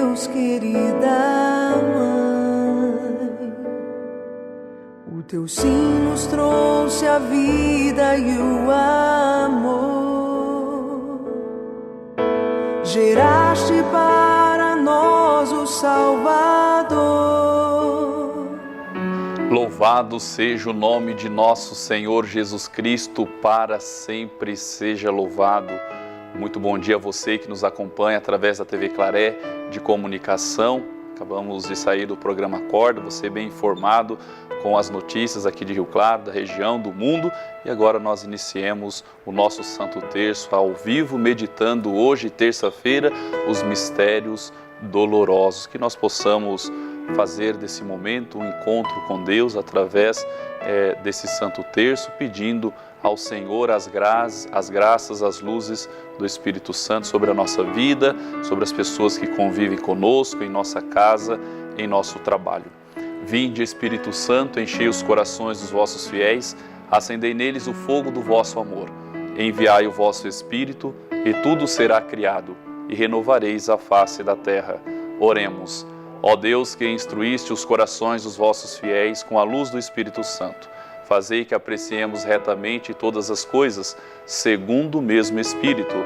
Deus, querida mãe. O teu sim nos trouxe a vida e o amor. Geraste para nós o Salvador. Louvado seja o nome de nosso Senhor Jesus Cristo, para sempre seja louvado. Muito bom dia a você que nos acompanha através da TV Claré de comunicação. Acabamos de sair do programa Acorda, você bem informado com as notícias aqui de Rio Claro, da região, do mundo. E agora nós iniciemos o nosso Santo Terço ao vivo, meditando hoje, terça-feira, os mistérios dolorosos. Que nós possamos fazer desse momento um encontro com Deus através desse Santo Terço, pedindo ao Senhor as graças, as luzes do Espírito Santo sobre a nossa vida, sobre as pessoas que convivem conosco, em nossa casa, em nosso trabalho. Vinde, Espírito Santo, enchei os corações dos vossos fiéis, acendei neles o fogo do vosso amor. Enviai o vosso Espírito, e tudo será criado, e renovareis a face da terra. Oremos. Ó Deus, que instruíste os corações dos vossos fiéis com a luz do Espírito Santo, fazei que apreciemos retamente todas as coisas, segundo o mesmo Espírito,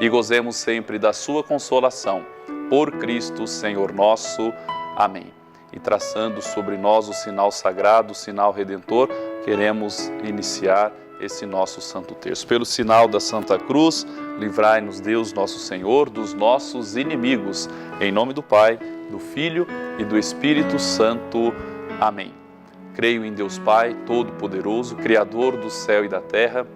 e gozemos sempre da sua consolação. Por Cristo, Senhor nosso. Amém. E traçando sobre nós o sinal sagrado, o sinal redentor, queremos iniciar esse nosso Santo Terço. Pelo sinal da Santa Cruz, livrai-nos Deus nosso Senhor dos nossos inimigos. Em nome do Pai, do Filho e do Espírito Santo. Amém. Creio em Deus Pai, Todo-Poderoso, Criador do céu e da terra,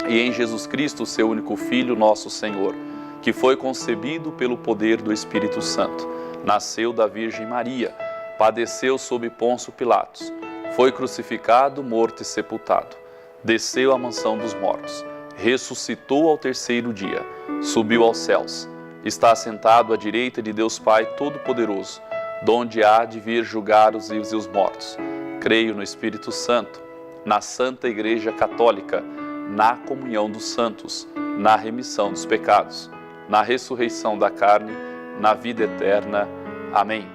e em Jesus Cristo, seu único Filho, nosso Senhor, que foi concebido pelo poder do Espírito Santo, nasceu da Virgem Maria, padeceu sob Pôncio Pilatos, foi crucificado, morto e sepultado, desceu à mansão dos mortos, ressuscitou ao terceiro dia, subiu aos céus, está assentado à direita de Deus Pai Todo-Poderoso, donde há de vir julgar os vivos e os mortos. Creio no Espírito Santo, na Santa Igreja Católica, na comunhão dos santos, na remissão dos pecados, na ressurreição da carne, na vida eterna. Amém.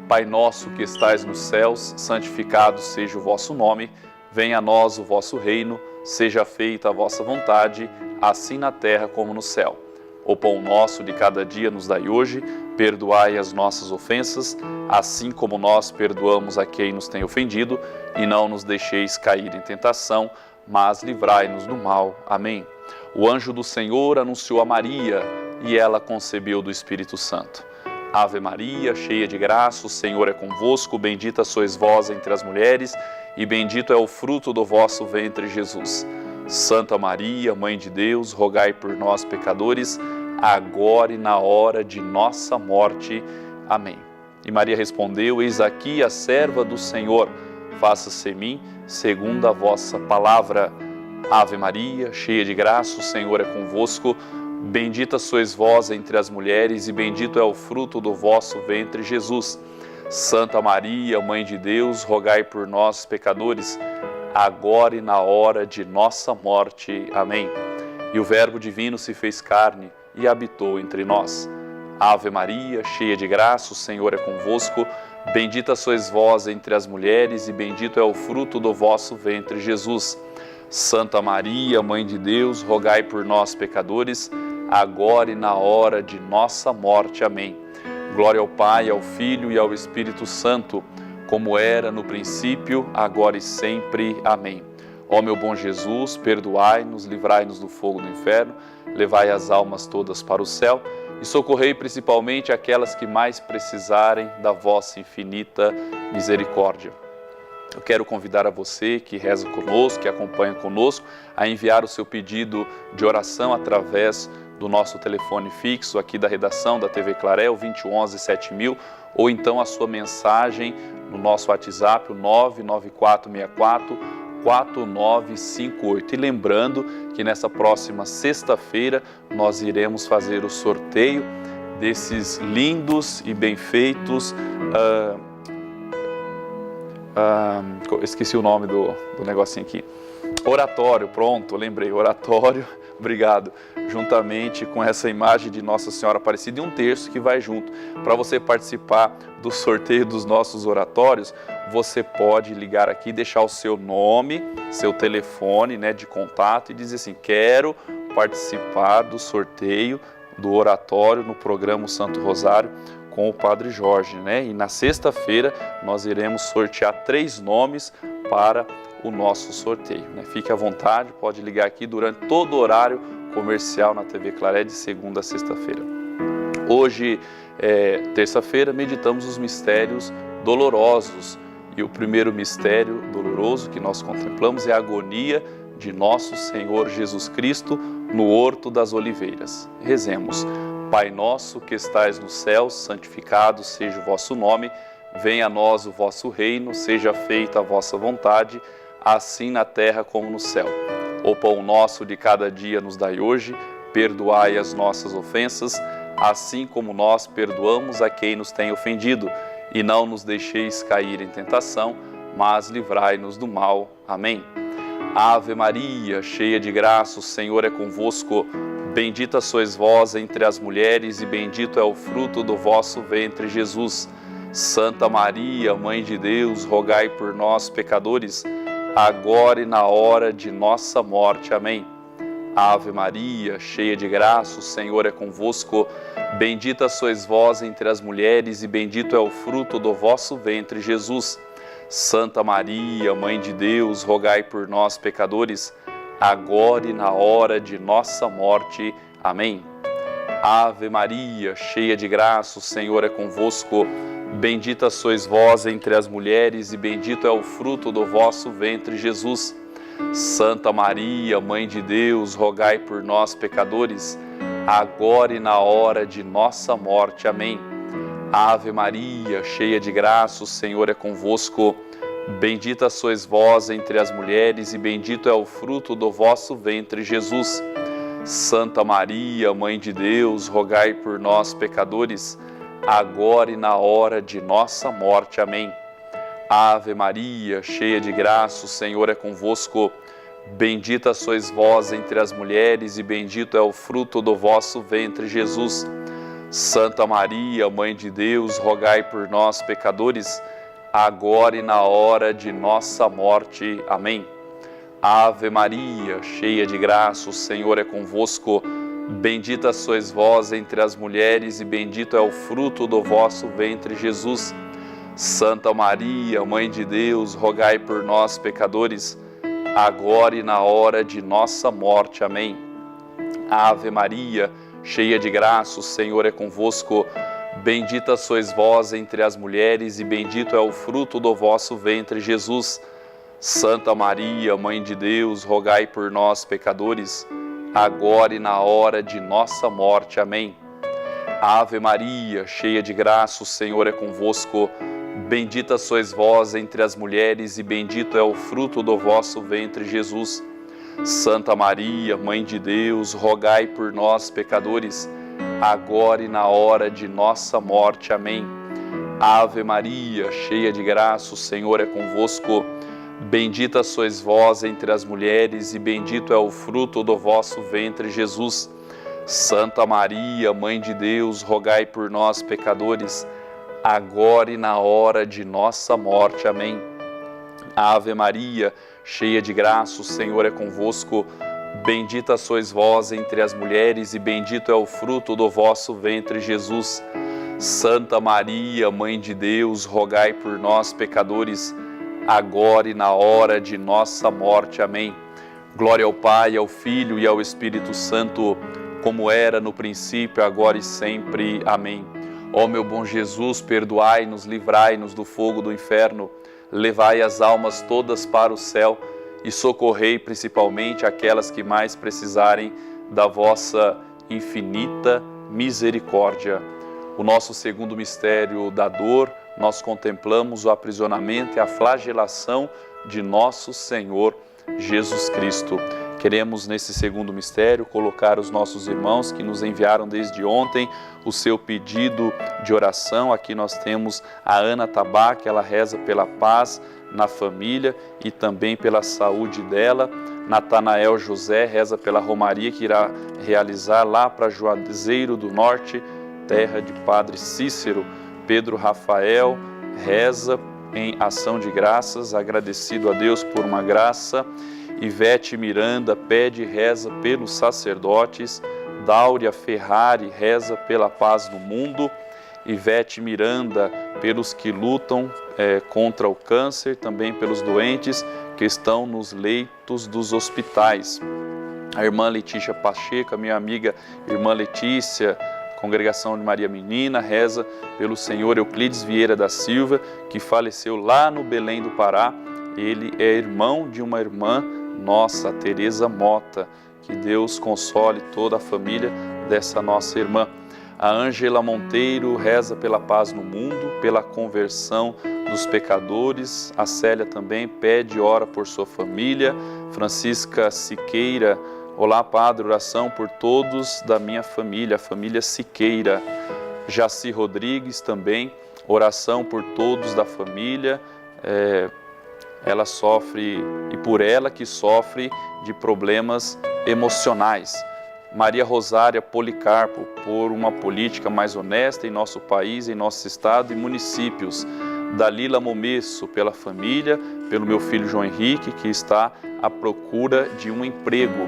Pai nosso que estais nos céus, santificado seja o vosso nome. Venha a nós o vosso reino, seja feita a vossa vontade, assim na terra como no céu. O pão nosso de cada dia nos dai hoje, perdoai as nossas ofensas, assim como nós perdoamos a quem nos tem ofendido, e não nos deixeis cair em tentação, mas livrai-nos do mal. Amém. O anjo do Senhor anunciou a Maria, e ela concebeu do Espírito Santo. Ave Maria, cheia de graça, o Senhor é convosco, bendita sois vós entre as mulheres, e bendito é o fruto do vosso ventre, Jesus. Santa Maria, Mãe de Deus, rogai por nós, pecadores, agora e na hora de nossa morte. Amém. E Maria respondeu: Eis aqui a serva do Senhor, faça-se em mim segundo a vossa palavra. Ave Maria, cheia de graça, o Senhor é convosco, bendita sois vós entre as mulheres, e bendito é o fruto do vosso ventre, Jesus. Santa Maria, Mãe de Deus, rogai por nós, pecadores, agora e na hora de nossa morte. Amém. E o Verbo divino se fez carne e habitou entre nós. Ave Maria, cheia de graça, o Senhor é convosco, bendita sois vós entre as mulheres, e bendito é o fruto do vosso ventre, Jesus. Santa Maria, Mãe de Deus, rogai por nós, pecadores, agora e na hora de nossa morte. Amém. Glória ao Pai, ao Filho e ao Espírito Santo, como era no princípio, agora e sempre. Amém. Ó meu bom Jesus, perdoai-nos, livrai-nos do fogo do inferno, levai as almas todas para o céu e socorrei principalmente aquelas que mais precisarem da vossa infinita misericórdia. Eu quero convidar a você que reza conosco, que acompanha conosco, a enviar o seu pedido de oração através do nosso telefone fixo aqui da redação da TV Claré, o 2011-7000, ou então a sua mensagem no nosso WhatsApp, o 99464-4958. E lembrando que nessa próxima sexta-feira nós iremos fazer o sorteio desses lindos e bem feitos, esqueci o nome do negocinho aqui, Oratório, pronto, lembrei, oratório, obrigado. Juntamente com essa imagem de Nossa Senhora Aparecida e um terço que vai junto. Para você participar do sorteio dos nossos oratórios, você pode ligar aqui, deixar o seu nome, seu telefone, né, de contato e dizer assim: quero participar do sorteio do oratório no programa Santo Rosário com o Padre Jorge, né? E na sexta-feira nós iremos sortear 3 nomes para o nosso sorteio, né? Fique à vontade, pode ligar aqui durante todo o horário comercial na TV Claré de segunda a sexta-feira. Hoje, terça-feira, meditamos os mistérios dolorosos e o primeiro mistério doloroso que nós contemplamos é a agonia de nosso Senhor Jesus Cristo no Horto das Oliveiras. Rezemos. Pai nosso que estais no céu, santificado seja o vosso nome, venha a nós o vosso reino, seja feita a vossa vontade, assim na terra como no céu. O pão nosso de cada dia nos dai hoje, perdoai as nossas ofensas, assim como nós perdoamos a quem nos tem ofendido, e não nos deixeis cair em tentação, mas livrai-nos do mal. Amém. Ave Maria, cheia de graça, o Senhor é convosco. Bendita sois vós entre as mulheres e bendito é o fruto do vosso ventre, Jesus. Santa Maria, Mãe de Deus, rogai por nós, pecadores, agora e na hora de nossa morte. Amém. Ave Maria, cheia de graça, o Senhor é convosco. Bendita sois vós entre as mulheres e bendito é o fruto do vosso ventre, Jesus. Santa Maria, Mãe de Deus, rogai por nós, pecadores, agora e na hora de nossa morte. Amém. Ave Maria, cheia de graça, o Senhor é convosco. Bendita sois vós entre as mulheres e bendito é o fruto do vosso ventre, Jesus. Santa Maria, Mãe de Deus, rogai por nós, pecadores, agora e na hora de nossa morte. Amém. Ave Maria, cheia de graça, o Senhor é convosco. Bendita sois vós entre as mulheres e bendito é o fruto do vosso ventre, Jesus. Santa Maria, Mãe de Deus, rogai por nós, pecadores, agora e na hora de nossa morte. Amém. Ave Maria, cheia de graça, o Senhor é convosco. Bendita sois vós entre as mulheres e bendito é o fruto do vosso ventre, Jesus. Santa Maria, Mãe de Deus, rogai por nós, pecadores, agora e na hora de nossa morte. Amém. Ave Maria, cheia de graça, o Senhor é convosco. Bendita sois vós entre as mulheres e bendito é o fruto do vosso ventre, Jesus. Santa Maria, Mãe de Deus, rogai por nós, pecadores, agora e na hora de nossa morte. Amém. Ave Maria, cheia de graça, o Senhor é convosco. Bendita sois vós entre as mulheres e bendito é o fruto do vosso ventre, Jesus. Santa Maria, Mãe de Deus, rogai por nós, pecadores, agora e na hora de nossa morte. Amém. Ave Maria, cheia de graça, o Senhor é convosco. Bendita sois vós entre as mulheres e bendito é o fruto do vosso ventre, Jesus. Santa Maria, Mãe de Deus, rogai por nós, pecadores, agora e na hora de nossa morte. Amém. Ave Maria, cheia de graça, o Senhor é convosco. Bendita sois vós entre as mulheres e bendito é o fruto do vosso ventre, Jesus. Santa Maria, Mãe de Deus, rogai por nós, pecadores, agora e na hora de nossa morte. Amém. Ave Maria, cheia de graça, o Senhor é convosco. Bendita sois vós entre as mulheres e bendito é o fruto do vosso ventre, Jesus. Santa Maria, Mãe de Deus, rogai por nós, pecadores, agora e na hora de nossa morte. Amém. Glória ao Pai, ao Filho e ao Espírito Santo, como era no princípio, agora e sempre. Amém. Ó meu bom Jesus, perdoai-nos, livrai-nos do fogo do inferno, levai as almas todas para o céu e socorrei principalmente aquelas que mais precisarem da vossa infinita misericórdia. O nosso segundo mistério da dor, nós contemplamos o aprisionamento e a flagelação de nosso Senhor Jesus Cristo. Queremos, nesse segundo mistério, colocar os nossos irmãos que nos enviaram desde ontem o seu pedido de oração. Aqui nós temos a Ana Tabá, que ela reza pela paz na família e também pela saúde dela. Natanael José reza pela romaria que irá realizar lá para Juazeiro do Norte, terra de Padre Cícero. Pedro Rafael reza em ação de graças, agradecido a Deus por uma graça. Ivete Miranda pede e reza pelos sacerdotes. Dáurea Ferrari reza pela paz no mundo. Ivete Miranda pelos que lutam contra o câncer, também pelos doentes que estão nos leitos dos hospitais. A irmã Letícia Pacheco, a minha amiga irmã Letícia, Congregação de Maria Menina, reza pelo senhor Euclides Vieira da Silva, que faleceu lá no Belém do Pará. Ele é irmão de uma irmã nossa, Tereza Mota. Que Deus console toda a família dessa nossa irmã. A Ângela Monteiro reza pela paz no mundo, pela conversão dos pecadores. A Célia também pede e ora por sua família. Francisca Siqueira, olá Padre, oração por todos da minha família, a família Siqueira. Jaci Rodrigues também, oração por todos da família. Ela sofre, e por ela que sofre de problemas emocionais. Maria Rosária Policarpo, por uma política mais honesta em nosso país, em nosso estado e municípios. Dalila Momesso, pela família, pelo meu filho João Henrique, que está à procura de um emprego.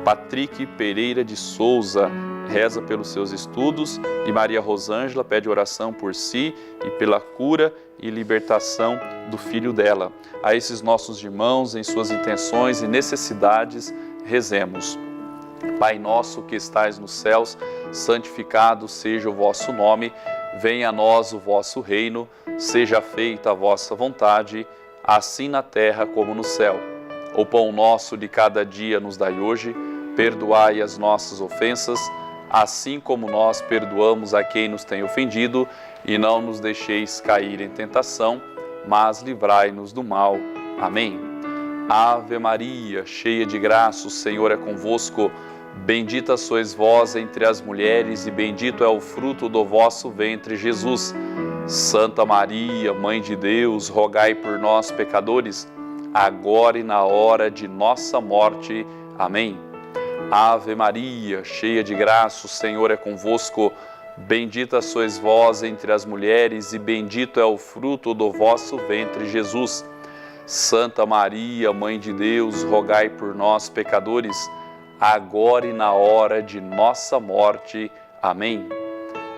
Patrick Pereira de Souza reza pelos seus estudos e Maria Rosângela pede oração por si e pela cura e libertação do filho dela. A esses nossos irmãos, em suas intenções e necessidades, rezemos. Pai nosso que estais nos céus, santificado seja o vosso nome, venha a nós o vosso reino, seja feita a vossa vontade, assim na terra como no céu. O pão nosso de cada dia nos dai hoje, perdoai as nossas ofensas, assim como nós perdoamos a quem nos tem ofendido, e não nos deixeis cair em tentação, mas livrai-nos do mal. Amém. Ave Maria, cheia de graça, o Senhor é convosco. Bendita sois vós entre as mulheres, e bendito é o fruto do vosso ventre, Jesus. Santa Maria, Mãe de Deus, rogai por nós, pecadores, agora e na hora de nossa morte. Amém. Ave Maria, cheia de graça, o Senhor é convosco. Bendita sois vós entre as mulheres, e bendito é o fruto do vosso ventre, Jesus. Santa Maria, Mãe de Deus, rogai por nós, pecadores, agora e na hora de nossa morte. Amém.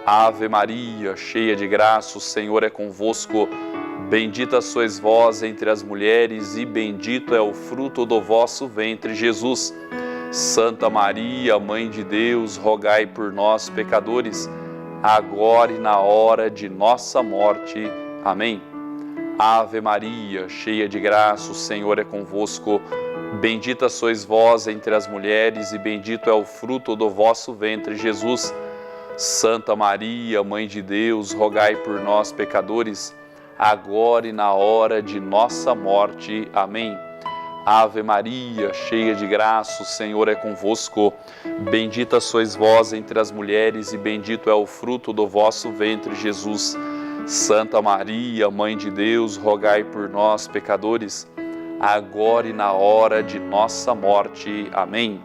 Ave Maria, cheia de graça, o Senhor é convosco. Bendita sois vós entre as mulheres, e bendito é o fruto do vosso ventre, Jesus. Santa Maria, Mãe de Deus, rogai por nós, pecadores, agora e na hora de nossa morte. Amém. Ave Maria, cheia de graça, o Senhor é convosco. Bendita sois vós entre as mulheres, e bendito é o fruto do vosso ventre, Jesus. Santa Maria, Mãe de Deus, rogai por nós, pecadores, agora e na hora de nossa morte. Amém. Ave Maria, cheia de graça, o Senhor é convosco. Bendita sois vós entre as mulheres, e bendito é o fruto do vosso ventre, Jesus. Santa Maria, Mãe de Deus, rogai por nós, pecadores, agora e na hora de nossa morte. Amém.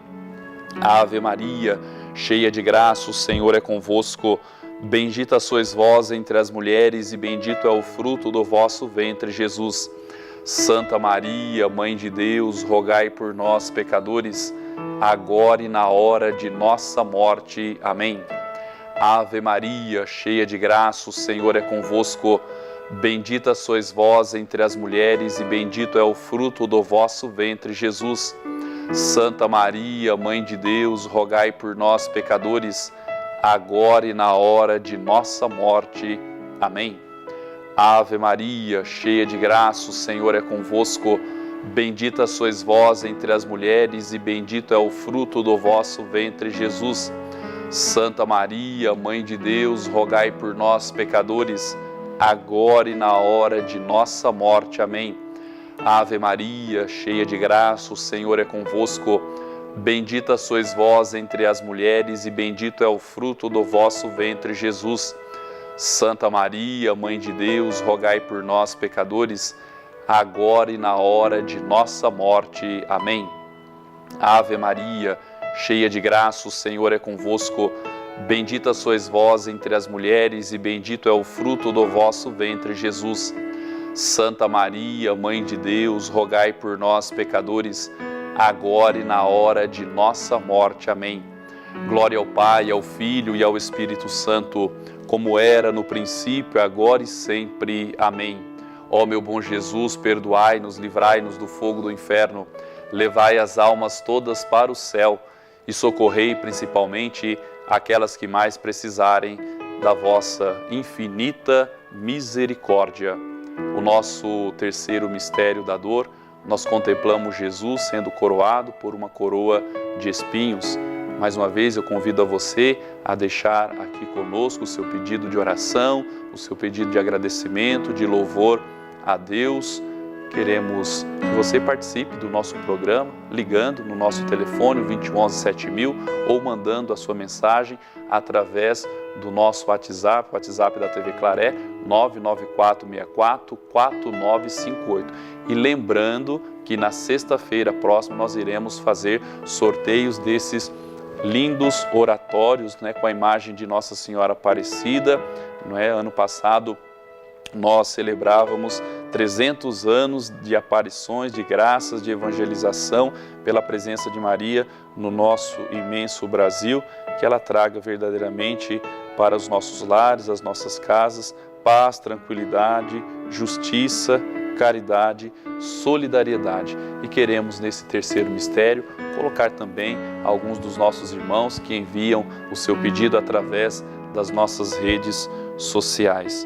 Ave Maria, cheia de graça, o Senhor é convosco. Bendita sois vós entre as mulheres, e bendito é o fruto do vosso ventre, Jesus. Santa Maria, Mãe de Deus, rogai por nós, pecadores, agora e na hora de nossa morte. Amém. Ave Maria, cheia de graça, o Senhor é convosco. Bendita sois vós entre as mulheres, e bendito é o fruto do vosso ventre, Jesus. Santa Maria, Mãe de Deus, rogai por nós, pecadores, agora e na hora de nossa morte. Amém. Ave Maria, cheia de graça, o Senhor é convosco. Bendita sois vós entre as mulheres, e bendito é o fruto do vosso ventre, Jesus. Santa Maria, Mãe de Deus, rogai por nós, pecadores, agora e na hora de nossa morte. Amém. Ave Maria, cheia de graça, o Senhor é convosco. Bendita sois vós entre as mulheres e bendito é o fruto do vosso ventre, Jesus. Santa Maria, Mãe de Deus, rogai por nós, pecadores, agora e na hora de nossa morte. Amém. Ave Maria, cheia de graça, o Senhor é convosco. Bendita sois vós entre as mulheres e bendito é o fruto do vosso ventre, Jesus. Santa Maria, Mãe de Deus, rogai por nós, pecadores, agora e na hora de nossa morte. Amém. Glória ao Pai, ao Filho e ao Espírito Santo, como era no princípio, agora e sempre. Amém. Ó meu bom Jesus, perdoai-nos, livrai-nos do fogo do inferno, levai as almas todas para o céu e socorrei principalmente aquelas que mais precisarem da vossa infinita misericórdia. O nosso terceiro mistério da dor, nós contemplamos Jesus sendo coroado por uma coroa de espinhos. Mais uma vez eu convido a você a deixar aqui conosco o seu pedido de oração, o seu pedido de agradecimento, de louvor a Deus. Queremos que você participe do nosso programa, ligando no nosso telefone 2011-7000 ou mandando a sua mensagem através do nosso WhatsApp, o WhatsApp da TV Claré, 994644958. E lembrando que na sexta-feira próxima nós iremos fazer sorteios desses lindos oratórios, com a imagem de Nossa Senhora Aparecida. Ano passado nós celebrávamos 300 anos de aparições, de graças, de evangelização pela presença de Maria no nosso imenso Brasil. Que ela traga verdadeiramente para os nossos lares, as nossas casas, paz, tranquilidade, justiça, caridade, solidariedade. E queremos nesse terceiro mistério colocar também alguns dos nossos irmãos que enviam o seu pedido através das nossas redes sociais.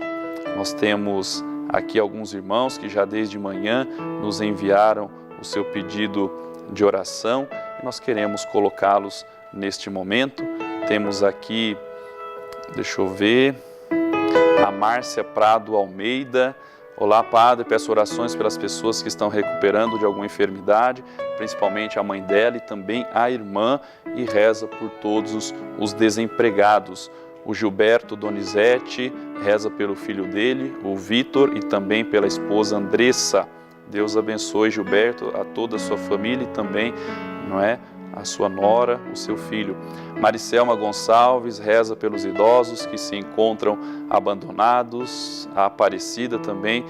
Nós temos aqui alguns irmãos que já desde manhã nos enviaram o seu pedido de oração e nós queremos colocá-los neste momento. Temos aqui, deixa eu ver, a Márcia Prado Almeida. Olá, Padre, peço orações pelas pessoas que estão recuperando de alguma enfermidade, principalmente a mãe dela e também a irmã, e reza por todos os desempregados. O Gilberto Donizete reza pelo filho dele, o Vitor, e também pela esposa Andressa. Deus abençoe, Gilberto, a toda a sua família e também, a sua nora, o seu filho. Maricelma Gonçalves reza pelos idosos que se encontram abandonados. A Aparecida também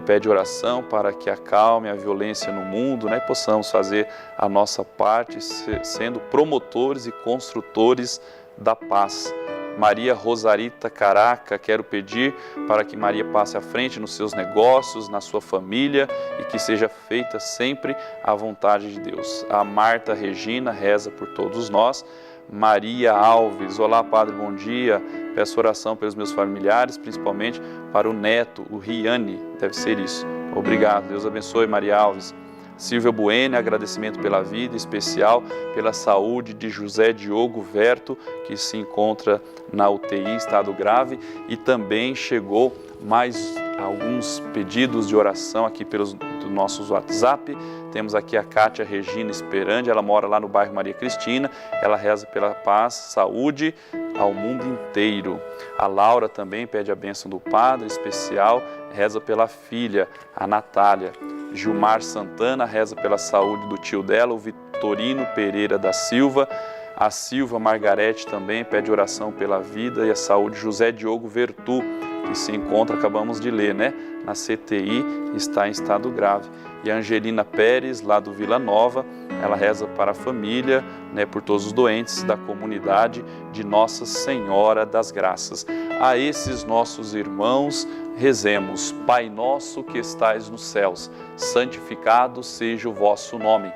pede oração para que acalme a violência no mundo, e possamos fazer a nossa parte sendo promotores e construtores da paz. Maria Rosarita Caraca, quero pedir para que Maria passe à frente nos seus negócios, na sua família e que seja feita sempre a vontade de Deus. A Marta Regina reza por todos nós. Maria Alves, olá Padre, bom dia, peço oração pelos meus familiares, principalmente para o neto, o Riane, deve ser isso. Obrigado, Deus abençoe Maria Alves. Silvia Bueno, agradecimento pela vida, especial pela saúde de José Diogo Verto, que se encontra na UTI, estado grave, e também chegou mais alguns pedidos de oração aqui do nosso WhatsApp. Temos aqui a Cátia Regina Esperandi, ela mora lá no bairro Maria Cristina, ela reza pela paz, saúde ao mundo inteiro. A Laura também pede a bênção do Padre, especial, reza pela filha, a Natália. Gilmar Santana reza pela saúde do tio dela, o Vitorino Pereira da Silva. A Silva Margarete também pede oração pela vida e a saúde de José Diogo Vertu, que se encontra, acabamos de ler, na CTI, está em estado grave. E a Angelina Pérez, lá do Vila Nova, ela reza para a família, por todos os doentes da comunidade de Nossa Senhora das Graças. A esses nossos irmãos, rezemos. Pai nosso que estais nos céus, santificado seja o vosso nome.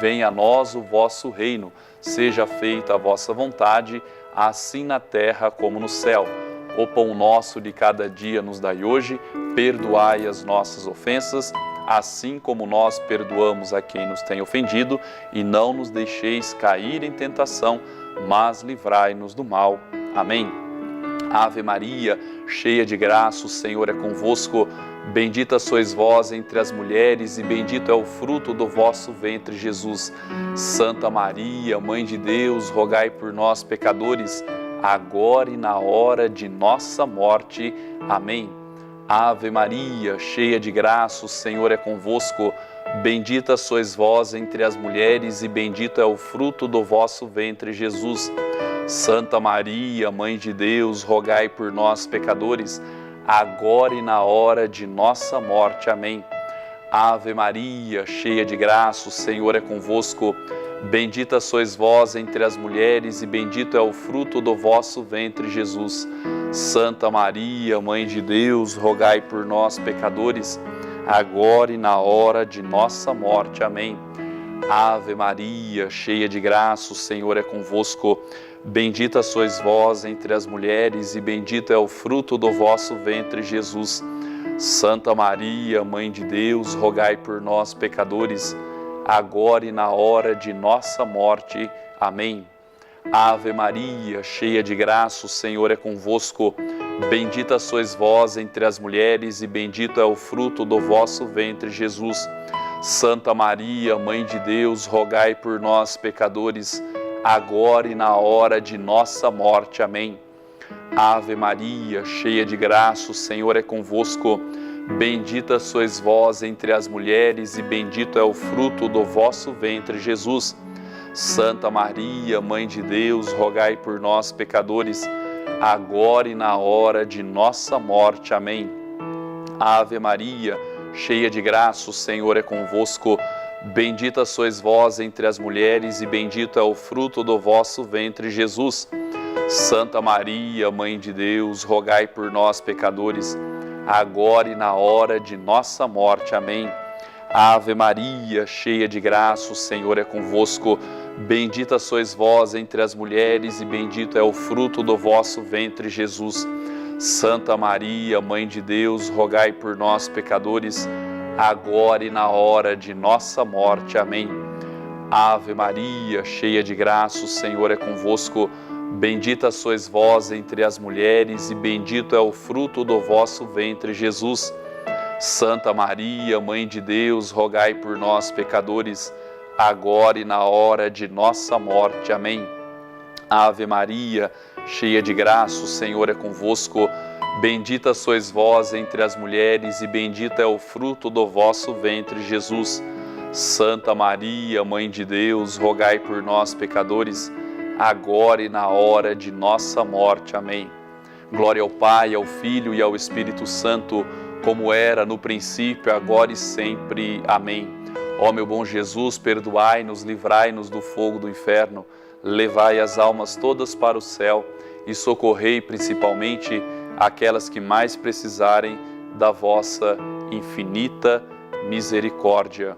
Venha a nós o vosso reino. Seja feita a vossa vontade, assim na terra como no céu. O pão nosso de cada dia nos dai hoje. Perdoai as nossas ofensas, assim como nós perdoamos a quem nos tem ofendido. E não nos deixeis cair em tentação, mas livrai-nos do mal. Amém. Ave Maria, cheia de graça, o Senhor é convosco. Bendita sois vós entre as mulheres e bendito é o fruto do vosso ventre, Jesus. Santa Maria, Mãe de Deus, rogai por nós, pecadores, agora e na hora de nossa morte. Amém. Ave Maria, cheia de graça, o Senhor é convosco. Bendita sois vós entre as mulheres e bendito é o fruto do vosso ventre, Jesus. Santa Maria, Mãe de Deus, rogai por nós, pecadores, agora e na hora de nossa morte. Amém. Ave Maria, cheia de graça, o Senhor é convosco. Bendita sois vós entre as mulheres e bendito é o fruto do vosso ventre, Jesus. Santa Maria, Mãe de Deus, rogai por nós, pecadores, agora e na hora de nossa morte. Amém. Ave Maria, cheia de graça, o Senhor é convosco. Bendita sois vós entre as mulheres e bendito é o fruto do vosso ventre, Jesus. Santa Maria, Mãe de Deus, rogai por nós, pecadores, agora e na hora de nossa morte. Amém. Ave Maria, cheia de graça, o Senhor é convosco. Bendita sois vós entre as mulheres e bendito é o fruto do vosso ventre, Jesus. Santa Maria, Mãe de Deus, rogai por nós, pecadores, agora e na hora de nossa morte. Amém. Ave Maria, cheia de graça, o Senhor é convosco. Bendita sois vós entre as mulheres e bendito é o fruto do vosso ventre, Jesus. Santa Maria, Mãe de Deus, rogai por nós, pecadores, agora e na hora de nossa morte. Amém. Ave Maria, cheia de graça, o Senhor é convosco. Bendita sois vós entre as mulheres e bendito é o fruto do vosso ventre, Jesus. Santa Maria, Mãe de Deus, rogai por nós, pecadores, agora e na hora de nossa morte. Amém. Ave Maria, cheia de graça, o Senhor é convosco. Bendita sois vós entre as mulheres e bendito é o fruto do vosso ventre, Jesus. Santa Maria, Mãe de Deus, rogai por nós, pecadores, agora e na hora de nossa morte. Amém. Ave Maria, cheia de graça, o Senhor é convosco. Bendita sois vós entre as mulheres e bendito é o fruto do vosso ventre, Jesus. Santa Maria, Mãe de Deus, rogai por nós, pecadores, agora e na hora de nossa morte. Amém. Ave Maria, cheia de graça, o Senhor é convosco. Bendita sois vós entre as mulheres e bendito é o fruto do vosso ventre, Jesus. Santa Maria, Mãe de Deus, rogai por nós, pecadores, agora e na hora de nossa morte. Amém. Glória ao Pai, ao Filho e ao Espírito Santo, como era no princípio, agora e sempre. Amém. Ó meu bom Jesus, perdoai-nos, livrai-nos do fogo do inferno, levai as almas todas para o céu e socorrei principalmente aquelas que mais precisarem da vossa infinita misericórdia.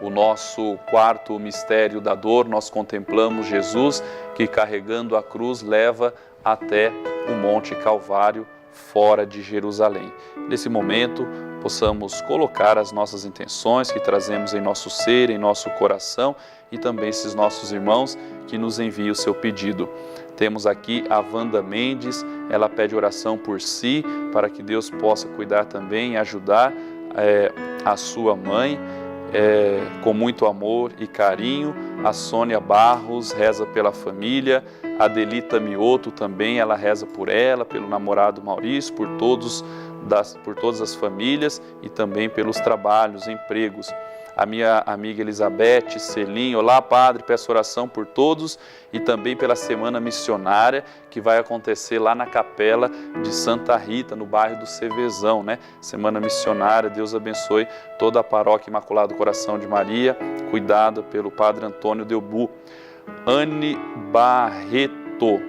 O nosso quarto mistério da dor, nós contemplamos Jesus que, carregando a cruz, leva até o Monte Calvário, fora de Jerusalém. Nesse momento, possamos colocar as nossas intenções que trazemos em nosso ser, em nosso coração e também esses nossos irmãos que nos enviam o seu pedido. Temos aqui a Wanda Mendes, ela pede oração por si, para que Deus possa cuidar também e ajudar a sua mãe, com muito amor e carinho. A Sônia Barros reza pela família, a Adelita Mioto também, ela reza por ela, pelo namorado Maurício, por todas as famílias e também pelos trabalhos, empregos. A minha amiga Elizabeth Celim, olá padre, peço oração por todos e também pela semana missionária que vai acontecer lá na capela de Santa Rita, no bairro do Cevezão, né? Semana missionária, Deus abençoe toda a paróquia Imaculado Coração de Maria, cuidada pelo padre Antônio Delbu. Anne Barreto,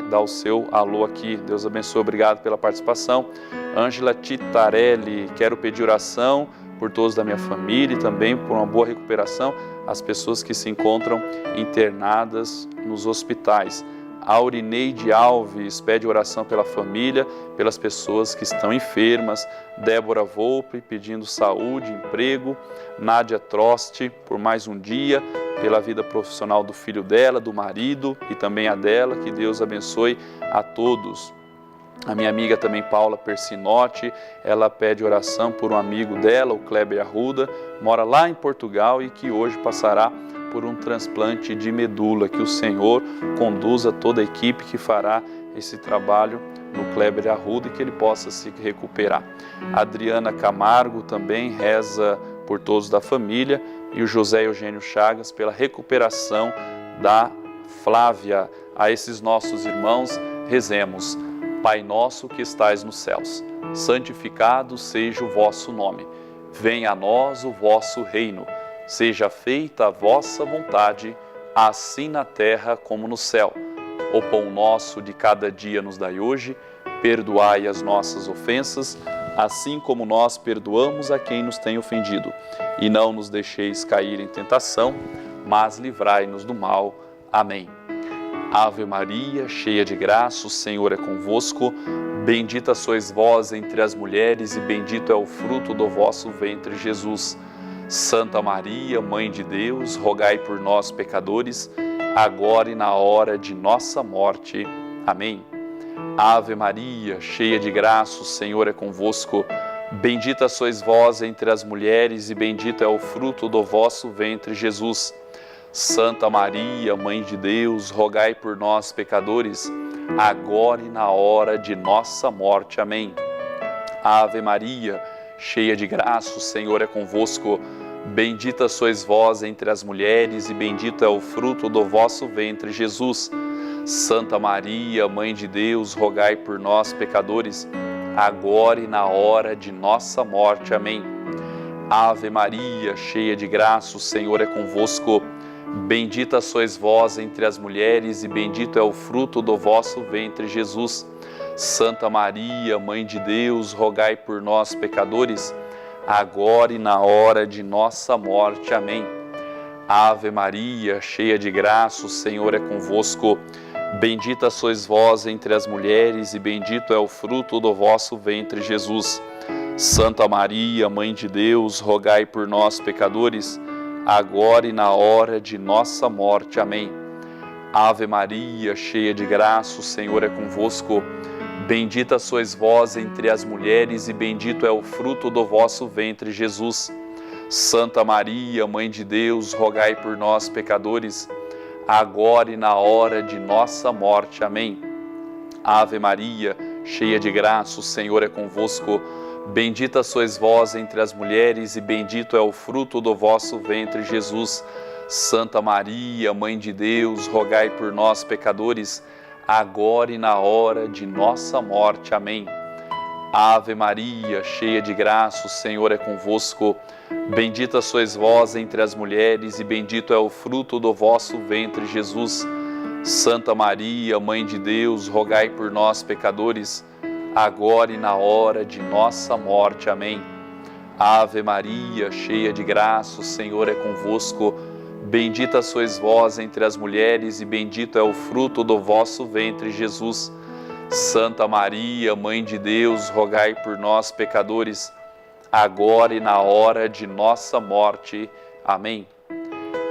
dá o seu alô aqui, Deus abençoe, obrigado pela participação. Ângela Titarelli, quero pedir oração por todos da minha família e também por uma boa recuperação as pessoas que se encontram internadas nos hospitais. Aurineide Alves pede oração pela família, pelas pessoas que estão enfermas. Débora Volpe pedindo saúde, emprego. Nádia Troste por mais um dia, pela vida profissional do filho dela, do marido e também a dela. Que Deus abençoe a todos. A minha amiga também, Paula Persinotti, ela pede oração por um amigo dela, o Kleber Arruda, mora lá em Portugal e que hoje passará por um transplante de medula. Que o Senhor conduza toda a equipe que fará esse trabalho no Kleber Arruda e que ele possa se recuperar. A Adriana Camargo também reza por todos da família e o José Eugênio Chagas pela recuperação da Flávia. A esses nossos irmãos rezemos. Pai nosso que estais nos céus, santificado seja o vosso nome. Venha a nós o vosso reino. Seja feita a vossa vontade, assim na terra como no céu. O pão nosso de cada dia nos dai hoje. Perdoai as nossas ofensas, assim como nós perdoamos a quem nos tem ofendido. E não nos deixeis cair em tentação, mas livrai-nos do mal. Amém. Ave Maria, cheia de graça, o Senhor é convosco. Bendita sois vós entre as mulheres e bendito é o fruto do vosso ventre, Jesus. Santa Maria, Mãe de Deus, rogai por nós, pecadores, agora e na hora de nossa morte. Amém. Ave Maria, cheia de graça, o Senhor é convosco. Bendita sois vós entre as mulheres e bendito é o fruto do vosso ventre, Jesus. Santa Maria, Mãe de Deus, rogai por nós, pecadores, agora e na hora de nossa morte. Amém. Ave Maria, cheia de graça, o Senhor é convosco. Bendita sois vós entre as mulheres e bendito é o fruto do vosso ventre, Jesus. Santa Maria, Mãe de Deus, rogai por nós, pecadores, agora e na hora de nossa morte. Amém. Ave Maria, cheia de graça, o Senhor é convosco. Bendita sois vós entre as mulheres e bendito é o fruto do vosso ventre, Jesus. Santa Maria, Mãe de Deus, rogai por nós, pecadores, agora e na hora de nossa morte. Amém. Ave Maria, cheia de graça, o Senhor é convosco. Bendita sois vós entre as mulheres e bendito é o fruto do vosso ventre, Jesus. Santa Maria, Mãe de Deus, rogai por nós, pecadores, agora e na hora de nossa morte. Amém. Ave Maria, cheia de graça, o Senhor é convosco. Bendita sois vós entre as mulheres e bendito é o fruto do vosso ventre, Jesus. Santa Maria, Mãe de Deus, rogai por nós, pecadores, agora e na hora de nossa morte. Amém. Ave Maria, cheia de graça, o Senhor é convosco. Bendita sois vós entre as mulheres e bendito é o fruto do vosso ventre, Jesus. Santa Maria, Mãe de Deus, rogai por nós, pecadores, agora e na hora de nossa morte. Amém. Ave Maria, cheia de graça, o Senhor é convosco. Bendita sois vós entre as mulheres e bendito é o fruto do vosso ventre, Jesus. Santa Maria, Mãe de Deus, rogai por nós, pecadores, agora e na hora de nossa morte. Amém. Ave Maria, cheia de graça, o Senhor é convosco. Bendita sois vós entre as mulheres e bendito é o fruto do vosso ventre, Jesus. Santa Maria, Mãe de Deus, rogai por nós, pecadores, agora e na hora de nossa morte. Amém.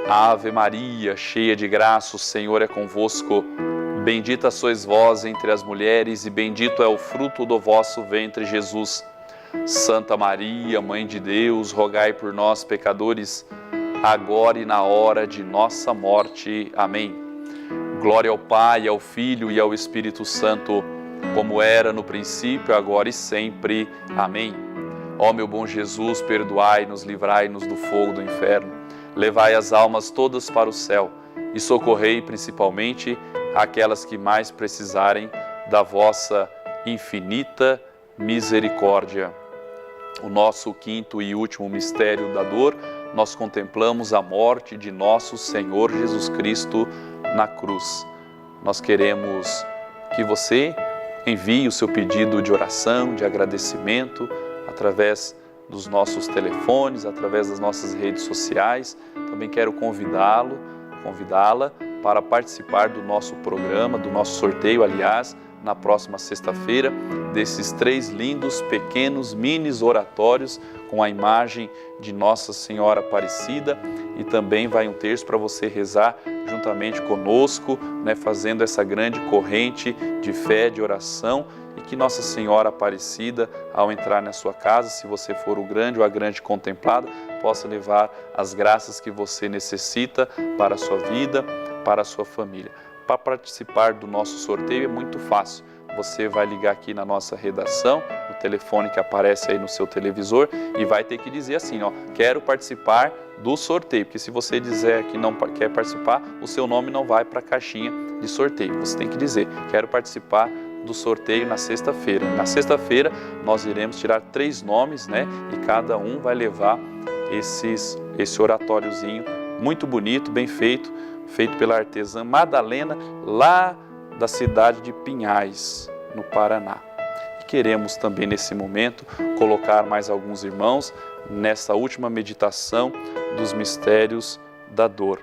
Ave Maria, cheia de graça, o Senhor é convosco. Bendita sois vós entre as mulheres e bendito é o fruto do vosso ventre, Jesus. Santa Maria, Mãe de Deus, rogai por nós, pecadores, agora e na hora de nossa morte. Amém. Glória ao Pai, ao Filho e ao Espírito Santo, como era no princípio, agora e sempre. Amém. Ó meu bom Jesus, perdoai-nos, livrai-nos do fogo do inferno, levai as almas todas para o céu e socorrei principalmente aquelas que mais precisarem da vossa infinita misericórdia. O nosso quinto e último mistério da dor, nós contemplamos a morte de nosso Senhor Jesus Cristo na cruz. Nós queremos que você envie o seu pedido de oração, de agradecimento, através dos nossos telefones, através das nossas redes sociais. Também quero convidá-la para participar do nosso programa, do nosso sorteio. Aliás, na próxima sexta-feira, desses 3 lindos, pequenos, minis oratórios com a imagem de Nossa Senhora Aparecida, e também vai um terço para você rezar juntamente conosco, né, fazendo essa grande corrente de fé, de oração, e que Nossa Senhora Aparecida, ao entrar na sua casa, se você for o grande ou a grande contemplada, possa levar as graças que você necessita para a sua vida, para a sua família. Para participar do nosso sorteio é muito fácil. Você vai ligar aqui na nossa redação, no telefone que aparece aí no seu televisor, e vai ter que dizer assim, ó, quero participar do sorteio, porque se você dizer que não quer participar, o seu nome não vai para a caixinha de sorteio. Você tem que dizer, quero participar do sorteio na sexta-feira. Na sexta-feira nós iremos tirar 3 nomes, né? E cada um vai levar esse oratóriozinho muito bonito, bem feito, feito pela artesã Madalena, lá da cidade de Pinhais, no Paraná. E queremos também nesse momento colocar mais alguns irmãos nessa última meditação dos mistérios da dor.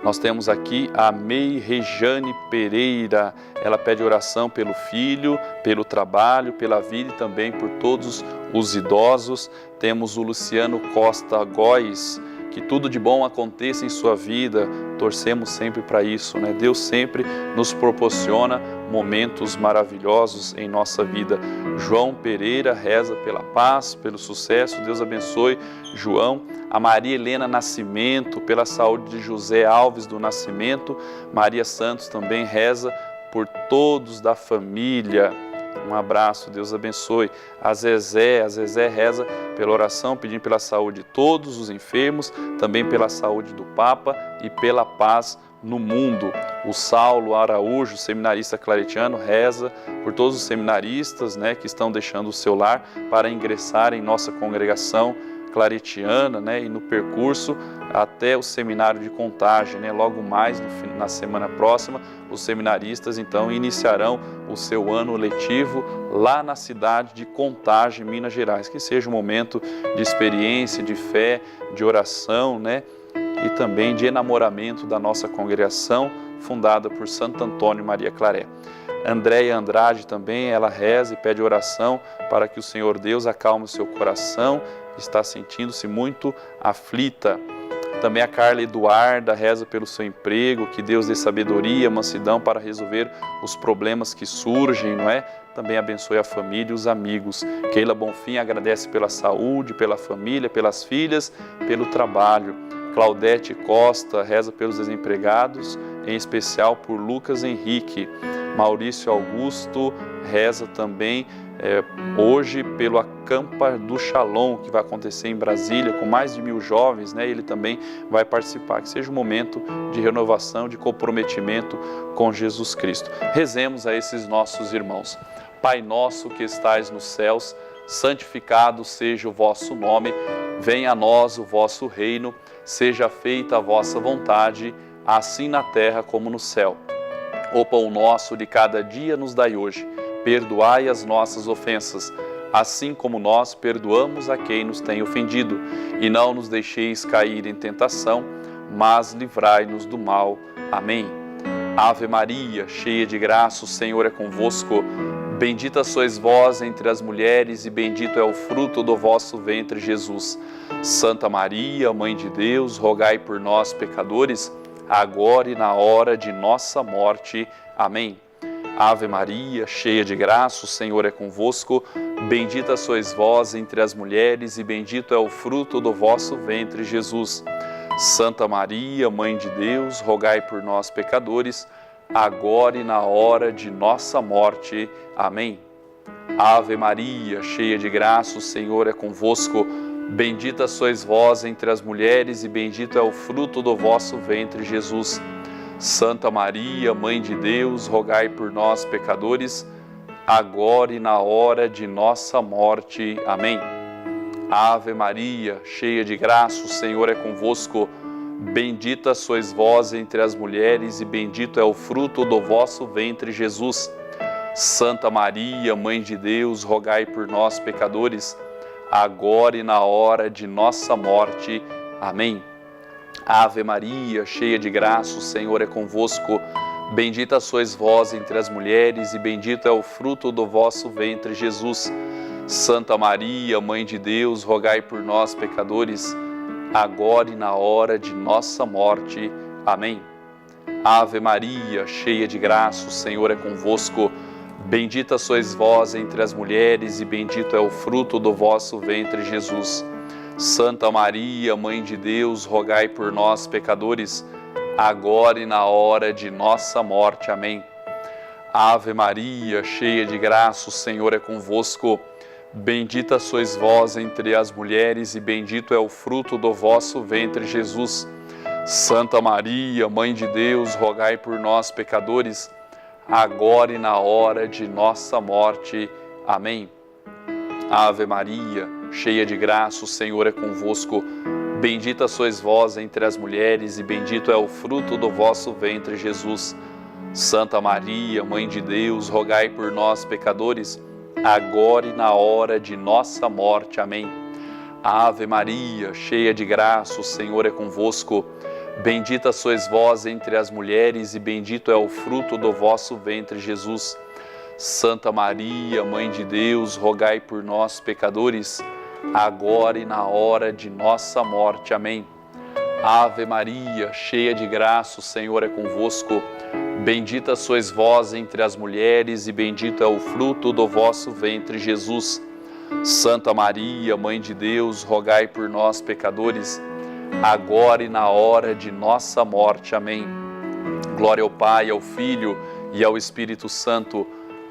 Nós temos aqui a Mei Rejane Pereira, ela pede oração pelo filho, pelo trabalho, pela vida e também por todos os idosos. Temos o Luciano Costa Góes, que tudo de bom aconteça em sua vida, torcemos sempre para isso, né? Deus sempre nos proporciona momentos maravilhosos em nossa vida. João Pereira reza pela paz, pelo sucesso, Deus abençoe João. A Maria Helena Nascimento, pela saúde de José Alves do Nascimento. Maria Santos também reza por todos da família. Um abraço, Deus abençoe. A Zezé reza pela oração, pedindo pela saúde de todos os enfermos, também pela saúde do Papa e pela paz no mundo. O Saulo Araújo, seminarista claretiano, reza por todos os seminaristas, né, que estão deixando o seu lar para ingressar em nossa congregação claretiana, né, e no percurso até o seminário de Contagem, né, logo mais na semana próxima, os seminaristas então iniciarão o seu ano letivo lá na cidade de Contagem, Minas Gerais. Que seja um momento de experiência, de fé, de oração, né, e também de enamoramento da nossa congregação, fundada por Santo Antônio Maria Claré. Andréia Andrade também, ela reza e pede oração para que o Senhor Deus acalme o seu coração, está sentindo-se muito aflita. Também a Carla Eduarda reza pelo seu emprego, que Deus dê sabedoria, mansidão para resolver os problemas que surgem, não é? Também abençoe a família e os amigos. Keila Bonfim agradece pela saúde, pela família, pelas filhas, pelo trabalho. Claudete Costa reza pelos desempregados, em especial por Lucas Henrique. Maurício Augusto reza também hoje pelo Acampa do Shalom, que vai acontecer em Brasília, com mais de 1000 jovens, né? Ele também vai participar. Que seja um momento de renovação, de comprometimento com Jesus Cristo. Rezemos a esses nossos irmãos. Pai nosso que estais nos céus, santificado seja o vosso nome, venha a nós o vosso reino, seja feita a vossa vontade, assim na terra como no céu. O pão nosso de cada dia nos dai hoje. Perdoai as nossas ofensas, assim como nós perdoamos a quem nos tem ofendido. E não nos deixeis cair em tentação, mas livrai-nos do mal. Amém. Ave Maria, cheia de graça, o Senhor é convosco. Bendita sois vós entre as mulheres, e bendito é o fruto do vosso ventre, Jesus. Santa Maria, Mãe de Deus, rogai por nós, pecadores, agora e na hora de nossa morte. Amém. Ave Maria, cheia de graça, o Senhor é convosco. Bendita sois vós entre as mulheres, e bendito é o fruto do vosso ventre, Jesus. Santa Maria, Mãe de Deus, rogai por nós, pecadores, agora e na hora de nossa morte. Amém. Ave Maria, cheia de graça, o Senhor é convosco. Bendita sois vós entre as mulheres, e bendito é o fruto do vosso ventre, Jesus. Santa Maria, Mãe de Deus, rogai por nós, pecadores, agora e na hora de nossa morte. Amém. Ave Maria, cheia de graça, o Senhor é convosco. Bendita sois vós entre as mulheres, e bendito é o fruto do vosso ventre, Jesus. Santa Maria, Mãe de Deus, rogai por nós, pecadores, agora e na hora de nossa morte. Amém. Ave Maria, cheia de graça, o Senhor é convosco. Bendita sois vós entre as mulheres, e bendito é o fruto do vosso ventre, Jesus. Santa Maria, Mãe de Deus, rogai por nós, pecadores, agora e na hora de nossa morte. Amém. Ave Maria, cheia de graça, o Senhor é convosco. Bendita sois vós entre as mulheres, e bendito é o fruto do vosso ventre, Jesus. Santa Maria, Mãe de Deus, rogai por nós, pecadores, agora e na hora de nossa morte. Amém. Ave Maria, cheia de graça, o Senhor é convosco. Bendita sois vós entre as mulheres, e bendito é o fruto do vosso ventre, Jesus. Santa Maria, Mãe de Deus, rogai por nós, pecadores, agora e na hora de nossa morte. Amém. Ave Maria, cheia de graça, o Senhor é convosco. Bendita sois vós entre as mulheres, e bendito é o fruto do vosso ventre, Jesus. Santa Maria, Mãe de Deus, rogai por nós, pecadores, agora e na hora de nossa morte. Amém. Ave Maria, cheia de graça, o Senhor é convosco. Bendita sois vós entre as mulheres, e bendito é o fruto do vosso ventre, Jesus. Santa Maria, Mãe de Deus, rogai por nós, pecadores, agora e na hora de nossa morte. Amém. Ave Maria, cheia de graça, o Senhor é convosco. Bendita sois vós entre as mulheres, e bendito é o fruto do vosso ventre, Jesus. Santa Maria, Mãe de Deus, rogai por nós, pecadores, agora e na hora de nossa morte. Amém. Glória ao Pai, ao Filho e ao Espírito Santo,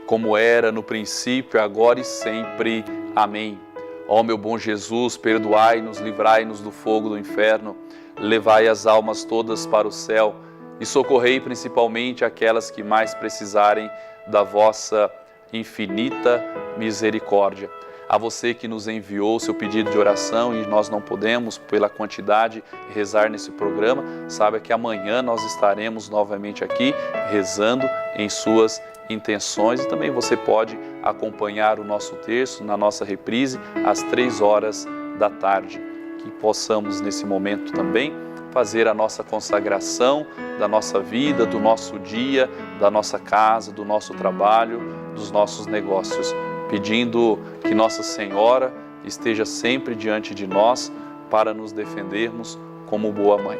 como era no princípio, agora e sempre. Amém. Ó meu bom Jesus, perdoai-nos, livrai-nos do fogo do inferno, levai as almas todas para o céu e socorrei principalmente aquelas que mais precisarem da vossa infinita misericórdia. A você que nos enviou seu pedido de oração, e nós não podemos, pela quantidade, rezar nesse programa, saiba que amanhã nós estaremos novamente aqui rezando em suas intenções, e também você pode acompanhar o nosso terço na nossa reprise às 3h da tarde. Que possamos nesse momento também fazer a nossa consagração da nossa vida, do nosso dia, da nossa casa, do nosso trabalho, dos nossos negócios, pedindo que Nossa Senhora esteja sempre diante de nós para nos defendermos como boa mãe.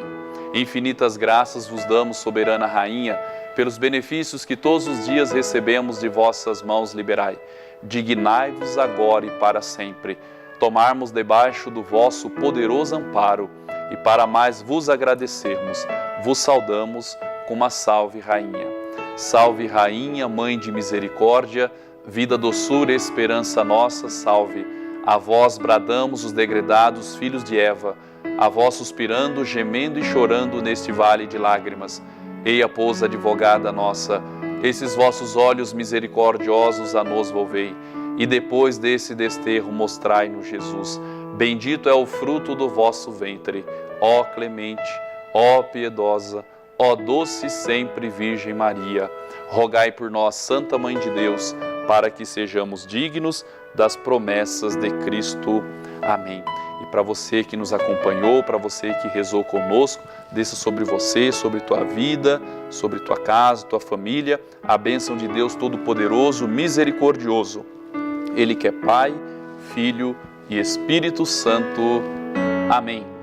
Infinitas graças vos damos, soberana Rainha, pelos benefícios que todos os dias recebemos de vossas mãos liberai. Dignai-vos agora e para sempre tomarmos debaixo do vosso poderoso amparo, e para mais vos agradecermos, vos saudamos com uma salve, Rainha. Salve, Rainha, Mãe de misericórdia, vida, doçura e esperança nossa, salve. A vós bradamos os degredados filhos de Eva, a vós suspirando, gemendo e chorando neste vale de lágrimas. Eia, pois, advogada nossa, esses vossos olhos misericordiosos a nos volvei, e depois desse desterro mostrai-nos Jesus. Bendito é o fruto do vosso ventre, ó clemente, ó piedosa, ó doce sempre Virgem Maria. Rogai por nós, Santa Mãe de Deus, para que sejamos dignos das promessas de Cristo. Amém. E para você que nos acompanhou, para você que rezou conosco, desça sobre você, sobre tua vida, sobre tua casa, tua família, a bênção de Deus Todo-Poderoso, Misericordioso. Ele que é Pai, Filho e Espírito Santo. Amém.